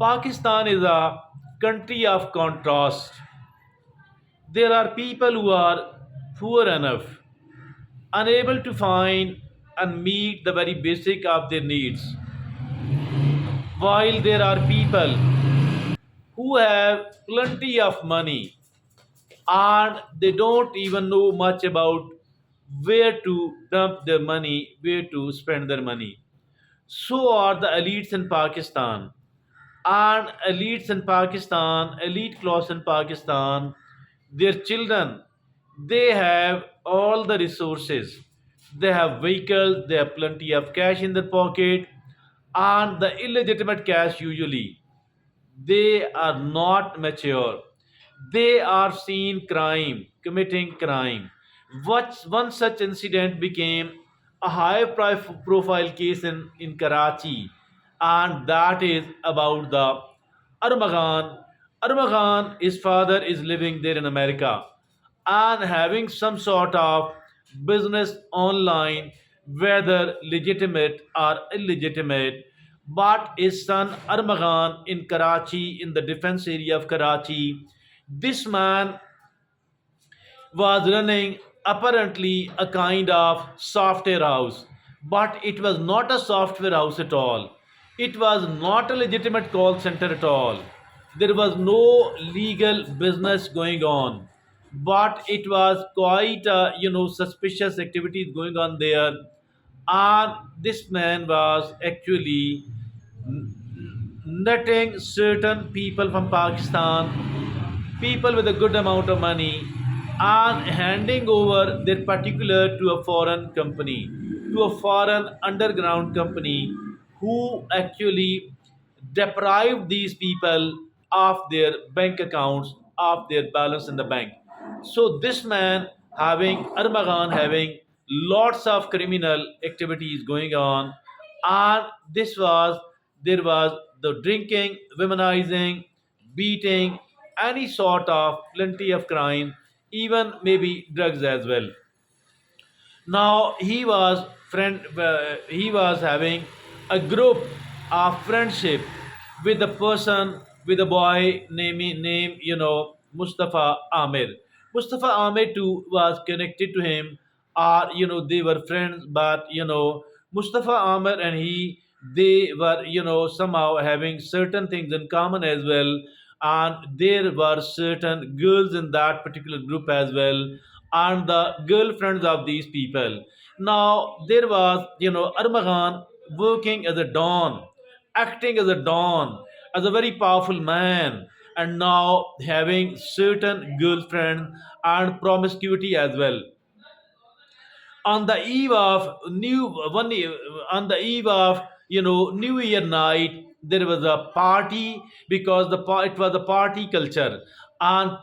Pakistan is a country of contrast. There are people who are poor enough, unable to find and meet the very basic of their needs, while there are people who have plenty of money and they don't even know much about where to dump their money, where to spend their money. So are the elites in Pakistan. And elites in Pakistan, elite class in Pakistan, their children, they have all the resources. They have vehicles, they have plenty of cash in their pocket, and the illegitimate cash usually they are not mature. They are seen crime, committing crime. One such incident became a high profile case in Karachi, and that is about the Armagan. Armagan, his father is living there in America and having some sort of business online, whether legitimate or illegitimate. But his son Armagan in Karachi, in the defense area of Karachi, this man was running apparently a kind of software house, but it was not a software house at all. It was not a legitimate call center at all. There was no legal business going on, but it was quite suspicious activities going on there. And this man was actually netting certain people from Pakistan, people with a good amount of money, and handing over their particular to a foreign company, to a foreign underground company who actually deprived these people of their bank accounts, of their balance in the bank. So this man having Armagan having lots of criminal activities going on, and this was there was the drinking, womanizing, beating, any sort of plenty of crime, even maybe drugs as well. Now he was having a group of friendship with a person, with a boy named Mustafa Amir. Mustafa Amir too was connected to him, or they were friends, but Mustafa Amir and he, they were somehow having certain things in common as well, and there were certain girls in that particular group as well, and the girlfriends of these people. Now there was Armagan working as a don, acting as a don, as a very powerful man, and now having certain girlfriends and promiscuity as well. On the eve of on the eve of New Year night, there was a party, because it was a party culture and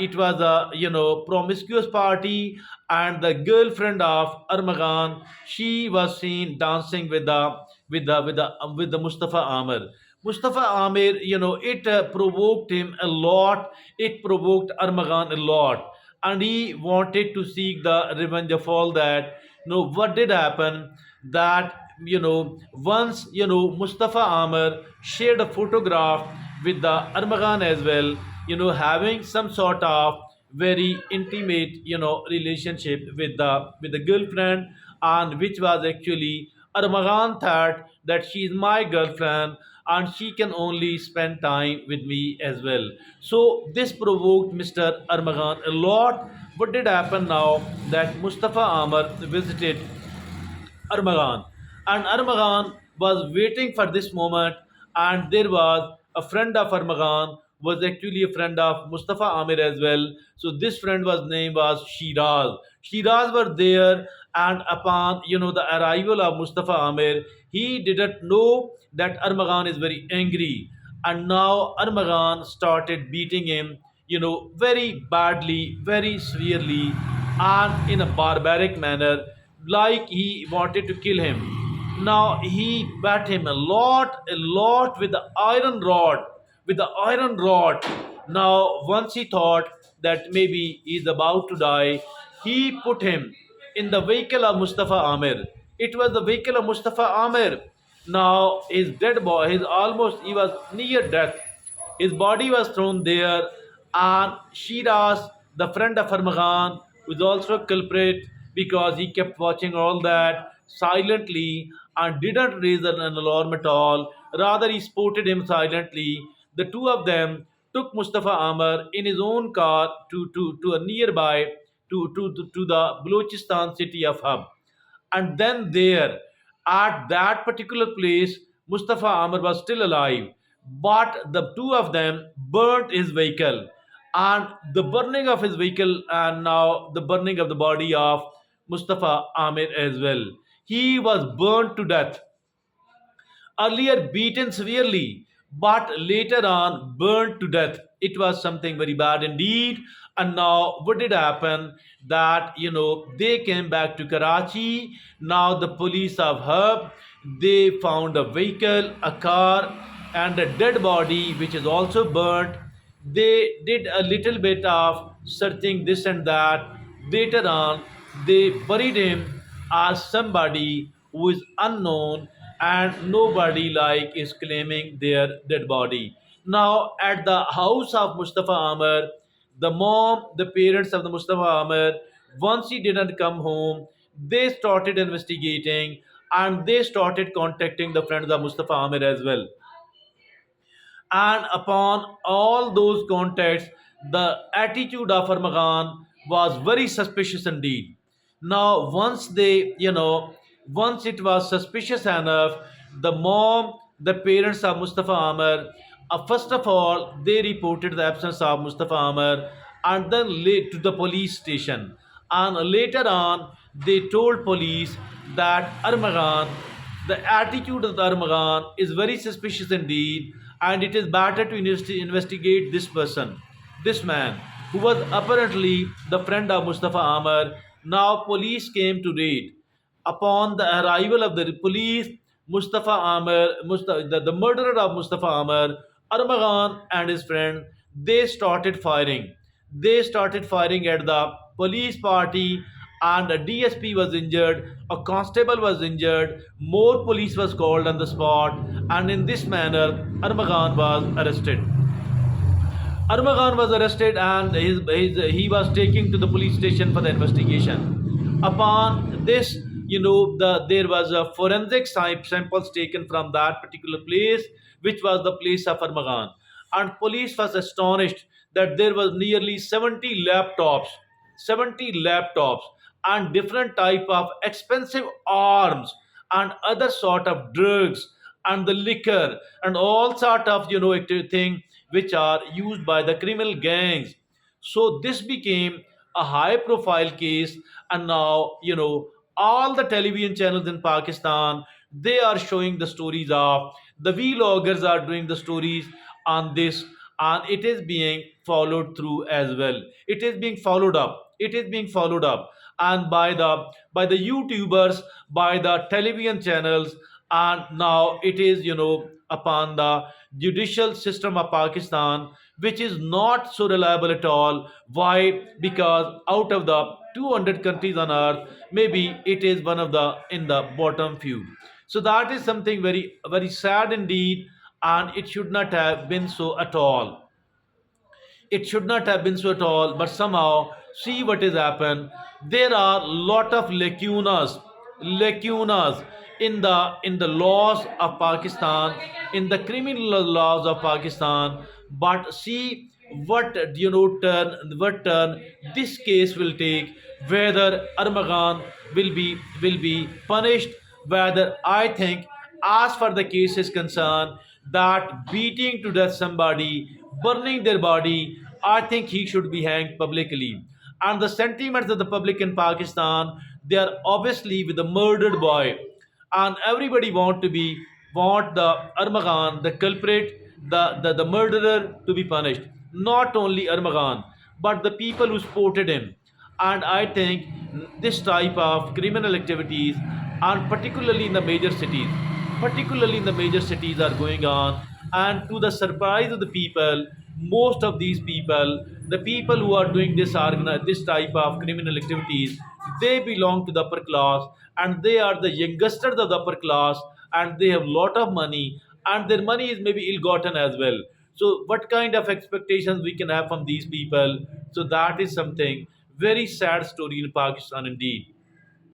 it was a promiscuous party, and the girlfriend of Armagan, she was seen dancing with the Mustafa Amir. Mustafa Amir, it provoked him a lot. It provoked Armagan a lot, and he wanted to seek the revenge of all that. What did happen? That once Mustafa Amir shared a photograph with the Armagan as well, having some sort of very intimate relationship with the girlfriend, and which was actually Armagan thought that she is my girlfriend and she can only spend time with me as well. So this provoked Mr. Armagan a lot. What did happen now? That Mustafa Amr visited Armagan, and Armagan was waiting for this moment, and there was a friend of Armagan was actually a friend of Mustafa Amir as well. So this friend was name was Shiraz. Shiraz were there, and upon the arrival of Mustafa Amir, he didn't know that Armagan is very angry, and now Armagan started beating him, very badly, very severely, and in a barbaric manner, like he wanted to kill him. Now he bat him a lot with the iron rod, with the iron rod. Now once he thought that maybe he's about to die, he put him in the vehicle of Mustafa Amir. It was the vehicle of Mustafa Amir. Now his dead boy, he was near death. His body was thrown there, and Shiraz, the friend of Armagan, was also a culprit because he kept watching all that silently and didn't raise an alarm at all. Rather, he supported him silently. The two of them took Mustafa Amar in his own car to a nearby to the Balochistan city of Hub. And then there, at that particular place, Mustafa Amr was still alive, but the two of them burnt his vehicle. And the burning of his vehicle, and now the burning of the body of Mustafa Amir as well. He was burnt to death, earlier beaten severely, but later on burned to death. It was something very bad indeed. And now, what did happen? That they came back to Karachi. Now, the police of Hub, they found a vehicle, a car, and a dead body which is also burnt. They did a little bit of searching this and that. Later on, they buried him as somebody who is unknown, and nobody like is claiming their dead body. Now at the house of Mustafa Amr, the mom, the parents of the Mustafa Amr, once he didn't come home, they started investigating and they started contacting the friends of Mustafa Amr as well. And upon all those contacts, the attitude of Armagan was very suspicious indeed. Now, once it was suspicious enough, the mom, the parents of Mustafa Amr, first of all, they reported the absence of Mustafa Amr and then late to the police station. And later on, they told police that the attitude of the Armagan is very suspicious indeed, and it is better to investigate this person, this man, who was apparently the friend of Mustafa Amr. Now, police came to raid. Upon the arrival of the police, Mustafa Amr, the murderer of Mustafa Amr, Armagan and his friend, they started firing. They started firing at the police party, and a DSP was injured, a constable was injured, more police was called on the spot, and in this manner, Armagan was arrested. Armagan was arrested, and he was taken to the police station for the investigation. Upon this, there was a forensic samples taken from that particular place, which was the place of Armagan. And police was astonished that there was nearly 70 laptops, and different type of expensive arms and other sort of drugs and the liquor and all sort of active thing which are used by the criminal gangs. So this became a high profile case, and now all the television channels in Pakistan, they are showing the stories of the vloggers are doing the stories on this, and it is being followed through as well. It is being followed up. It is being followed up, and by the YouTubers, by the television channels, and now it is upon the judicial system of Pakistan, which is not so reliable at all. Why? Because out of the 200 countries on earth, maybe it is one of the in the bottom few. So that is something very very sad indeed, and it should not have been so at all. It should not have been so at all, but somehow see what has happened. There are lot of lacunas in the laws of Pakistan, in the criminal laws of Pakistan. But see what turn this case will take, whether Armagan will be punished, whether, I think, as far the case is concerned, that beating to death somebody, burning their body, I think he should be hanged publicly. And the sentiments of the public in Pakistan, they are obviously with the murdered boy, and everybody want the Armagan, the culprit, the murderer to be punished. Not only Armagan, but the people who supported him. And I think this type of criminal activities, and particularly in the major cities, are going on. And to the surprise of the people, most of these people, the people who are doing this type of criminal activities, they belong to the upper class, and they are the youngsters of the upper class, and they have lot of money, and their money is maybe ill-gotten as well. So what kind of expectations we can have from these people? So that is something very sad story in Pakistan indeed.